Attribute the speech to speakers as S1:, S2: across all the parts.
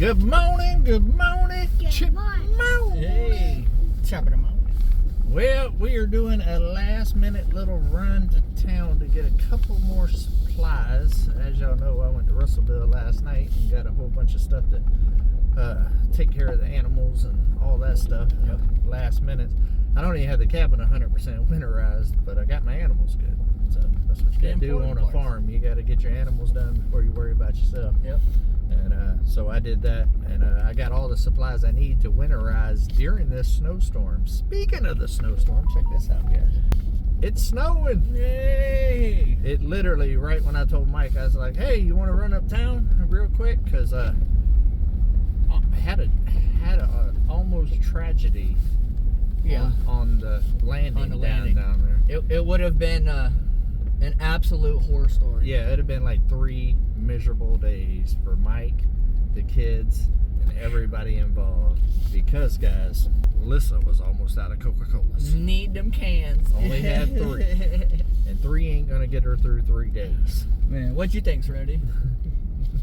S1: Good morning, good morning.
S2: Good morning.
S1: Hey,
S3: Top of the morning.
S1: well, we are doing a last minute little run to town to get a couple more supplies. As y'all know, I went to Russellville last night and got a whole bunch of stuff to take care of the animals and all that stuff.
S3: Yep.
S1: Last minute. I don't even have the cabin 100% winterized, but I got my animals good. So that's what you got to do on a farm. You got to get your animals done before you worry about yourself.
S3: Yep.
S1: And so I did that, and I got all the supplies I need to winterize during this snowstorm. Speaking of the snowstorm, check this out, guys. It's snowing.
S3: Yay!
S1: It literally, right when I told Mike, I was like, hey, you want to run uptown real quick? Because I had a almost tragedy on the landing, down there.
S3: It would have been an absolute horror story.
S1: Yeah, it'd have been like 3 miserable days for Mike, the kids, and everybody involved. Because, guys, Alyssa was almost out of Coca-Colas.
S3: Need them cans.
S1: Only had 3. And 3 ain't going to get her through 3 days.
S3: Man, what you think's ready?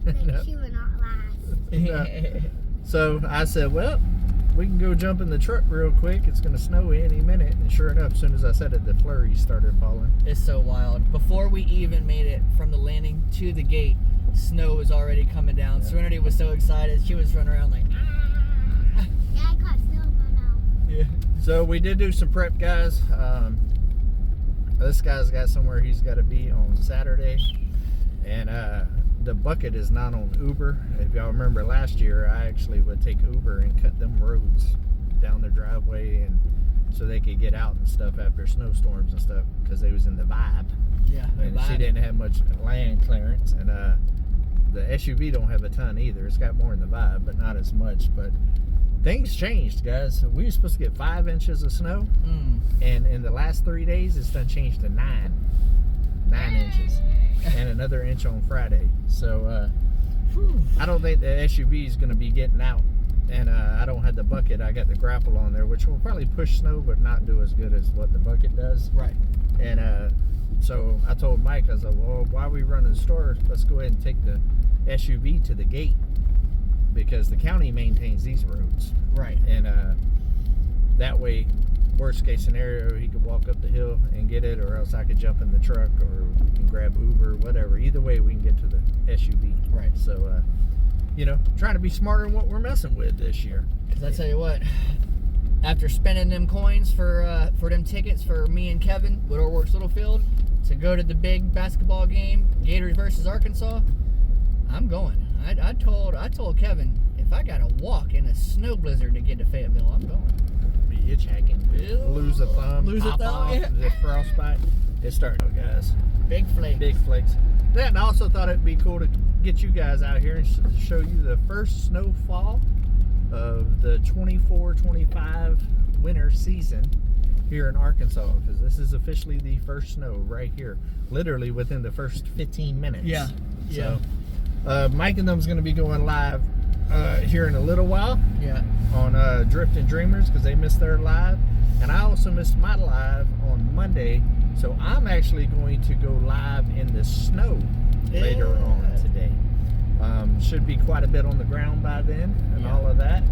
S2: That she will not last.
S1: So I said, well, we can go jump in the truck real quick. It's going to snow any minute. And sure enough, as soon as I said it, the flurries started falling.
S3: It's so wild. Before we even made it from the landing to the gate, snow was already coming down.
S1: Yeah.
S3: Serenity was so excited. She was running around like, ah.
S2: Yeah, I caught snowball now.
S3: Yeah.
S1: So we did do some prep, guys. This guy's got somewhere he's got to be on Saturday. And the bucket is not on Uber. If y'all remember last year, I actually would take Uber and cut them roads down their driveway, and so they could get out and stuff after snowstorms and stuff, because they was in the vibe.
S3: Yeah.
S1: And she didn't have much land clearance, and the SUV don't have a ton either. It's got more in the vibe, but not as much. But things changed, guys. We were supposed to get 5 inches of snow, and in the last 3 days, it's done changed to 9 inches, and another inch on Friday. So I don't think the SUV is going to be getting out, and I don't have the bucket. I got the grapple on there, which will probably push snow, but not do as good as what the bucket does.
S3: Right.
S1: And so I told Mike, I was like, well, while we run to the store, let's go ahead and take the SUV to the gate, because the county maintains these roads.
S3: Right.
S1: And that way, worst case scenario, he could walk up the hill and get it, or else I could jump in the truck, or we can grab Uber, whatever. Either way, we can get to the SUV.
S3: Right.
S1: So, trying to be smarter in what we're messing with this year.
S3: Because I tell you what, after spending them coins for them tickets for me and Kevin, Little Works Littlefield, to go to the big basketball game, Gators versus Arkansas, I'm going. I told Kevin, if I gotta walk in a snow blizzard to get to Fayetteville, I'm going.
S1: Be hitchhiking, lose a thumb,
S3: Lose a
S1: pop
S3: thumb,
S1: off,
S3: yeah.
S1: the frostbite. It's starting, guys.
S3: Big flake.
S1: Big flakes. Then I also thought it'd be cool to get you guys out here and show you the first snowfall of the 24-25 winter season here in Arkansas, because this is officially the first snow right here, literally within the first 15 minutes.
S3: Yeah.
S1: So Mike and them's going to be going live here in a little while.
S3: Yeah.
S1: On Drift and Dreamers, because they missed their live, and I also missed my live on Monday, so I'm actually going to go live in the snow later on today. Should be quite a bit on the ground by then, and all of that.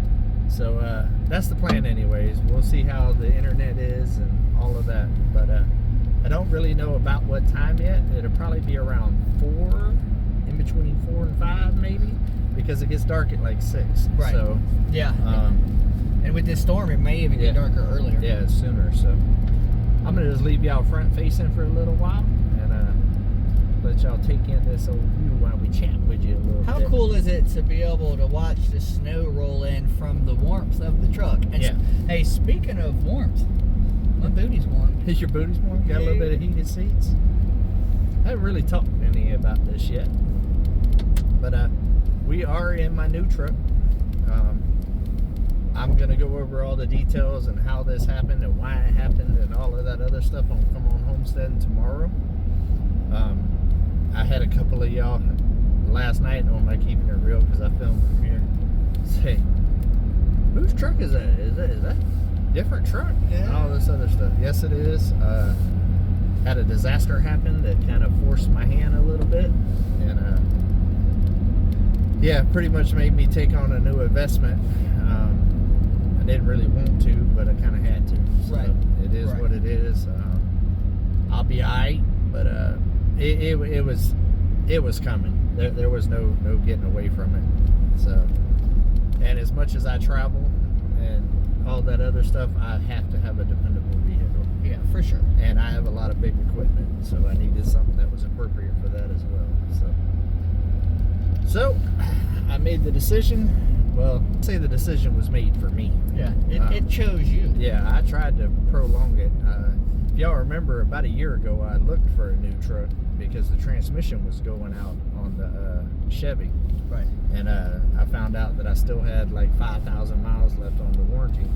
S1: So that's the plan anyways. We'll see how the internet is and all of that, but I don't really know about what time yet. It'll probably be around 4, in between 4 and 5 maybe, because it gets dark at like 6.
S3: Right.
S1: So
S3: Yeah. And with this storm, it may even get darker earlier.
S1: yeah, sooner. So I'm gonna just leave y'all front facing for a little while, and let y'all take in this old view while we chat with you a little bit.
S3: How cool is it to be able to watch the snow roll in from the warmth of the truck? And hey, speaking of warmth, my booty's warm.
S1: Is your booty's warm? Got a little bit of heated seats? I haven't really talked to any about this yet, but we are in my new truck. I'm gonna go over all the details and how this happened and why it happened and all of that other stuff on Come On Homesteading tomorrow. I had a couple of y'all last night on my Keeping It Real, because I filmed from here, say, whose truck is that? Is that a different truck?
S3: Yeah.
S1: And all this other stuff. Yes, it is. Had a disaster happen that kind of forced my hand a little bit, and yeah, pretty much made me take on a new investment. I didn't really want to, but I kind of had to. So
S3: Right.
S1: it is
S3: Right.
S1: what it is. I'll be alright, but it was coming. There was no getting away from it. So, and as much as I travel and all that other stuff, I have to have a dependable vehicle.
S3: Yeah, for sure.
S1: And I have a lot of big equipment, so I needed something that was appropriate for that as well. So I made the decision. Well, say the decision was made for me.
S3: Yeah, it chose you.
S1: Yeah, I tried to prolong it. If y'all remember, about a year ago, I looked for a new truck because the transmission was going out on the Chevy.
S3: Right.
S1: And I found out that I still had like 5,000 miles left on the warranty.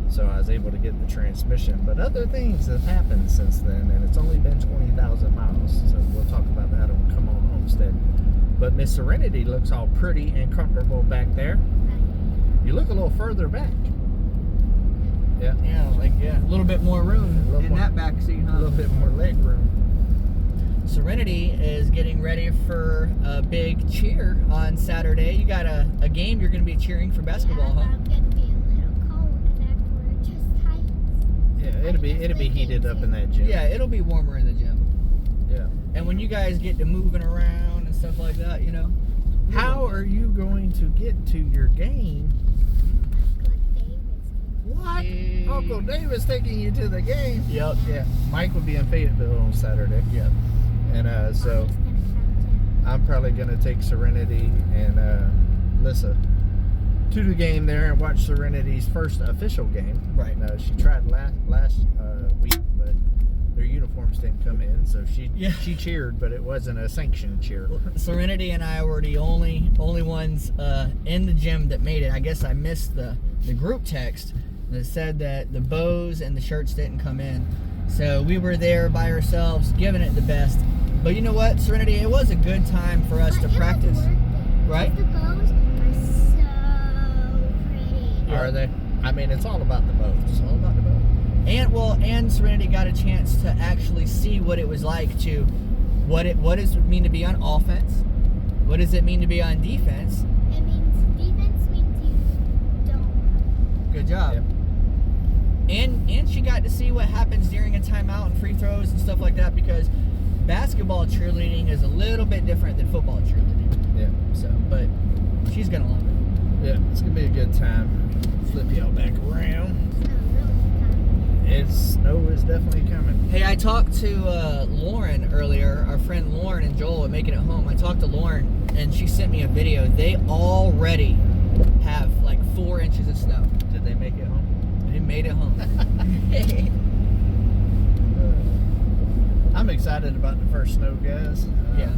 S1: So I was able to get the transmission. But other things have happened since then, and it's only been 20,000 miles. So we'll talk about that on Come On Homestead. But Miss Serenity looks all pretty and comfortable back there. You look a little further back. Yeah.
S3: Yeah, a little bit more room
S1: A little
S3: in
S1: more-
S3: that back seat,
S1: A
S3: huh?
S1: little bit more leg room.
S3: Serenity is getting ready for a big cheer on Saturday. You got a game you're going to be cheering for basketball,
S2: Yeah,
S3: huh?
S2: I'm gonna be a little cold because I have to wear chest tights.
S1: Yeah, it'll be heated up in that gym.
S3: Yeah, it'll be warmer in the gym.
S1: Yeah.
S3: And when you guys get to moving around and stuff like that, you know.
S1: How are you going to get to your game?
S2: Like David's.
S1: What?
S3: Hey.
S1: Uncle David's taking you to the game?
S3: Yep.
S1: Yeah. Mike will be in Fayetteville on Saturday.
S3: Yep.
S1: And so
S2: August 17th.
S1: I'm probably going to take Serenity and Lissa to the game there and watch Serenity's first official game.
S3: Right.
S1: She tried last week, but their uniforms didn't come in, so she cheered, but it wasn't a sanctioned cheer.
S3: Serenity and I were the only ones in the gym that made it. I guess I missed the group text that said that the bows and the shirts didn't come in. So we were there by ourselves, giving it the best. But you know what, Serenity, it was a good time for us
S2: But
S3: to
S2: it was
S3: practice.
S2: worth it.
S3: Right?
S2: The bows are so pretty.
S1: Are they? I mean, it's all about the bows.
S3: It's all about the bow. And Serenity got a chance to actually see what it was like to, what does it mean to be on offense? What does it mean to be on defense?
S2: It means defense means you don't.
S3: Good job.
S1: Yep.
S3: And she got to see what happens during a timeout and free throws and stuff like that, because basketball cheerleading is a little bit different than football cheerleading.
S1: Yeah.
S3: So, but she's gonna love it.
S1: Yeah, it's going to be a good time. Flip y'all back around. Snow is definitely coming.
S3: Hey, I talked to Lauren earlier, our friend Lauren and Joel at Making It Home. I talked to Lauren and she sent me a video. They already have like 4 inches of snow.
S1: Did they make it home?
S3: They made it home.
S1: I'm excited about the first snow, guys.
S3: Yeah.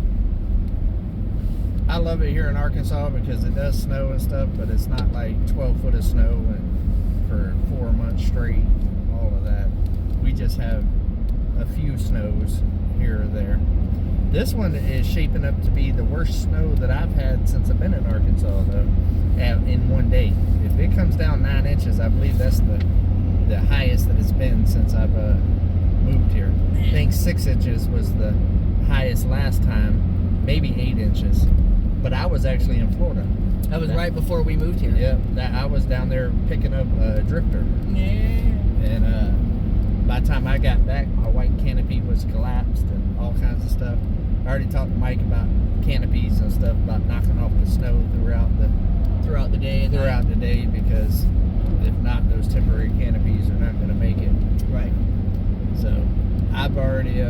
S1: I love it here in Arkansas because it does snow and stuff, but it's not like 12 foot of snow and for 4 months straight, all of that. We just have a few snows here or there. This one is shaping up to be the worst snow that I've had since I've been in Arkansas, though, in one day. If it comes down 9 inches, I believe that's the highest that it's been since I've moved here. I think 6 inches was the highest last time, maybe 8 inches. But I was actually in Florida.
S3: That was right before we moved here.
S1: Yeah, I was down there picking up a drifter.
S3: Yeah.
S1: And by the time I got back, my white canopy was collapsed and all kinds of stuff. I already talked to Mike about canopies and stuff, about knocking off the snow throughout
S3: Throughout the day. And
S1: the day, because if not, those temporary canopies are not going to make it.
S3: Right.
S1: So I've already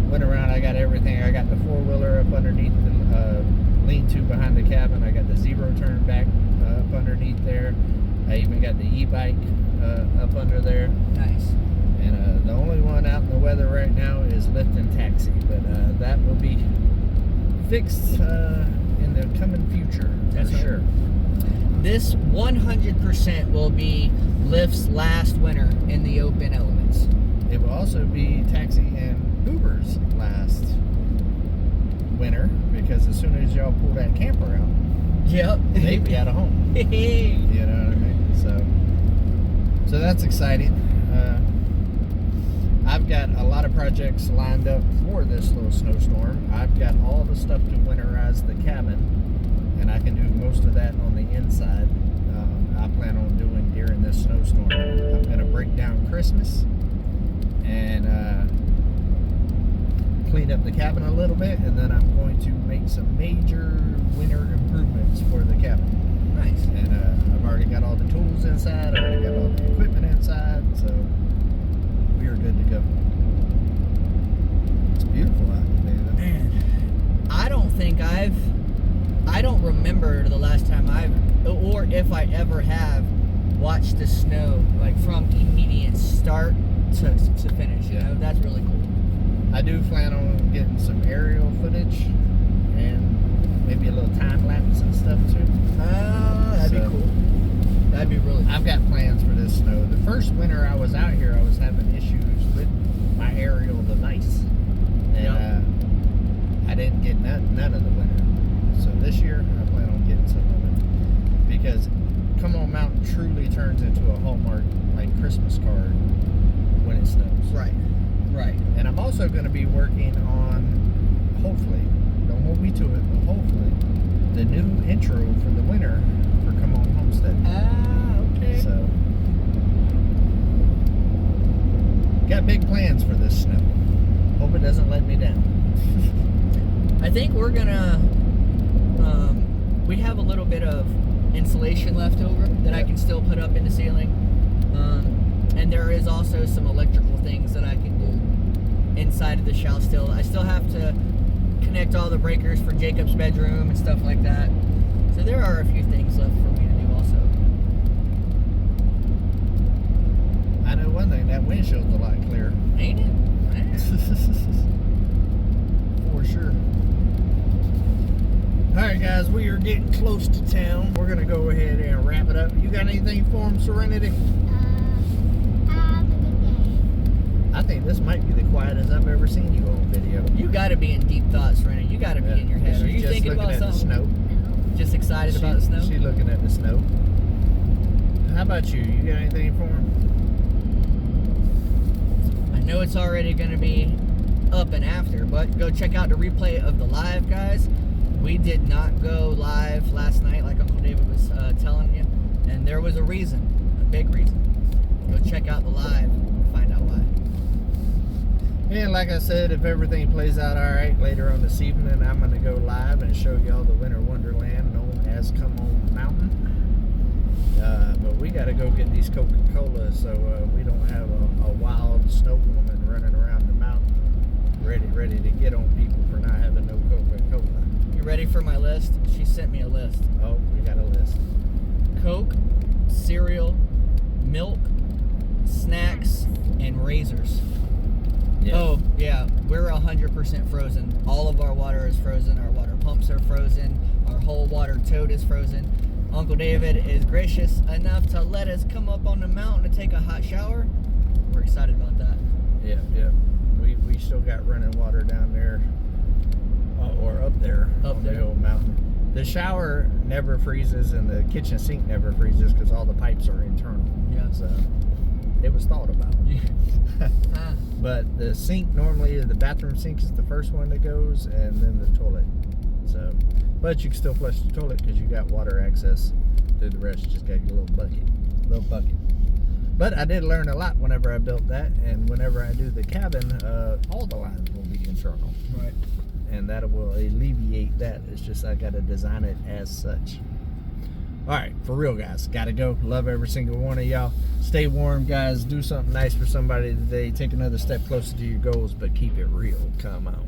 S1: went around. I got everything. I got the 4-wheeler up underneath the lean-to behind the cabin. I got the zero turn back up underneath there. I even got the e-bike up under there.
S3: Nice.
S1: And the only one out in the weather right now is lift and taxi, but that will be fixed in the coming future.
S3: That's
S1: for
S3: right.
S1: sure.
S3: This 100% will be Lyft's last winter in the open elements.
S1: It will also be taxi and Uber's last winter, because as soon as y'all pull that camper out,
S3: Yep.
S1: they be out of home. You know what I mean? So that's exciting. I've got a lot of projects lined up for this little snowstorm. I've got all the stuff to winterize the cabin and I can do most of that on the inside. I plan on doing during this snowstorm. I'm going to break down Christmas and clean up the cabin a little bit, and then I'm going to make some major winter improvements for the cabin.
S3: Nice.
S1: And I've already got all the tools inside, I already got all the equipment inside, so we are good to go. It's beautiful out there, David.
S3: Man, I don't remember the last time or if I ever have watched the snow like from immediate start to finish. You know, that's really cool.
S1: I do plan on getting some aerial footage and maybe a little time lapse and stuff too.
S3: That'd be cool. That'd be really cool.
S1: I've got plans for this snow. The first winter I was out here, I was having issues with my aerial device. And I didn't get none of the winter. So this year, I plan on getting some of it. Because Come On Mountain truly turns into a Hallmark, like, Christmas card when it snows.
S3: Right. Right.
S1: And I'm also going to be working on, hopefully, don't hold me to it, but hopefully, the new intro for the winter for Come On Homesteading.
S3: Okay.
S1: So, got big plans for this snow. Hope it doesn't let me down.
S3: I think we're gonna. We have a little bit of insulation left over that I can still put up in the ceiling, and there is also some electrical things that I can do inside of the shell. Still, I still have to connect all the breakers for Jacob's bedroom and stuff like that. So there are a few things left for me to do also.
S1: I know one thing, that windshield's a lot clearer.
S3: Ain't it?
S1: For sure. Alright guys, we are getting close to town. We're going to go ahead and wrap it up. You got anything for them, Serenity?
S2: Have a good day.
S1: I think this might be the quietest I've ever seen you on video.
S3: You got to be in deep thoughts, Rennie. You got to be in your head. Are
S1: She's
S3: you
S1: just
S3: thinking
S1: looking
S3: about
S1: at
S3: something?
S1: the snow.
S2: No.
S3: Just excited about the snow?
S1: She's looking at the snow. How about you? You got anything for him?
S3: I know it's already going to be up and after, but go check out the replay of the live, guys. We did not go live last night like Uncle David was telling you, and there was a reason, a big reason. Go check out the live and find out why.
S1: And like I said, if everything plays out all right later on this evening, I'm going to go live and show y'all the winter wonderland known as Come On Mountain. But we got to go get these Coca-Colas so we don't have a wild snow woman running around the mountain ready to get on people for not having no Coca-Cola.
S3: You ready for my list? She sent me a list.
S1: Oh, we got a list.
S3: Coke, cereal, milk, snacks, and razors.
S1: Yeah.
S3: Oh, yeah, we're 100% frozen. All of our water is frozen. Our water pumps are frozen. Our whole water tote is frozen. Uncle David is gracious enough to let us come up on the mountain to take a hot shower. We're excited about that.
S1: Yeah. We still got running water down there, or up there on the old mountain. The shower never freezes and the kitchen sink never freezes because all the pipes are internal.
S3: Yeah.
S1: So it was thought about. But the sink, normally the bathroom sink is the first one that goes, and then the toilet. So, but you can still flush the toilet because you got water access through the rest. You just got your little bucket. But I did learn a lot whenever I built that, and whenever I do the cabin, all the lines will be internal.
S3: Right.
S1: And that will alleviate that. It's just I got to design it as such. All right, for real, guys. Got to go. Love every single one of y'all. Stay warm, guys. Do something nice for somebody today. Take another step closer to your goals, but keep it real. Come on.